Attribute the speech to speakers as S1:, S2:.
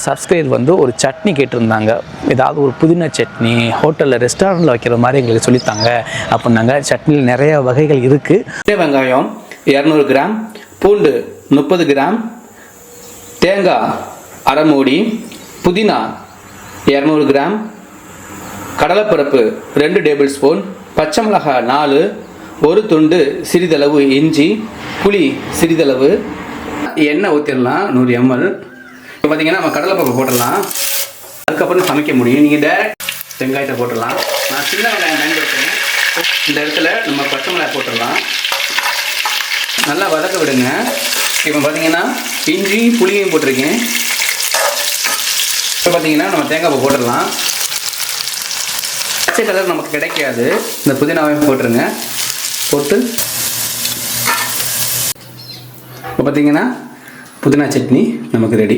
S1: Subscriber வந்து ஒரு சட்னி கேட்டிருந்தாங்க. ஏதாவது ஒரு புதினா சட்னி ஹோட்டலில் ரெஸ்டாரண்ட்டில் வைக்கிற மாதிரி எங்களுக்கு சொல்லித்தாங்க அப்படின்னாங்க. சட்னியில் நிறைய வகைகள் இருக்குது.
S2: வெங்காயம் 200 கிராம், பூண்டு 30 கிராம், தேங்காய் அரை மூடி, புதினா 200 கிராம், கடலைப்பருப்பு 2 டேபிள் ஸ்பூன், பச்சை மிளகாய் 4, ஒரு துண்டு சிறிதளவு இஞ்சி, புளி சிறிதளவு, எண்ணெய் ஊற்றிடலாம் 100 ml. இப்போ பார்த்தீங்கன்னா நம்ம கடலைப்பருப்பு போட்டுடலாம். அதுக்கப்புறம் சமைக்க முடியும். நீங்கள் டேரெக்ட் வெங்காயத்தை போட்டுடலாம். நான் சின்ன வெங்காயம் பயன்படுத்துகிறேன். இந்த இடத்துல நம்ம பச்சை மிளகாய் போட்டுடலாம். நல்லா வதக்க விடுங்க. இப்போ பார்த்தீங்கன்னா இஞ்சி புளியும் போட்டிருக்கேன். இப்போ பார்த்தீங்கன்னா நம்ம தேங்காய் போட்டுடலாம். பச்சை கலர் நமக்கு கிடைக்காது. இந்த புதினாவையும் போட்டுருங்க. போட்டு இப்போ பார்த்தீங்கன்னா புதினா சட்னி நமக்கு ரெடி.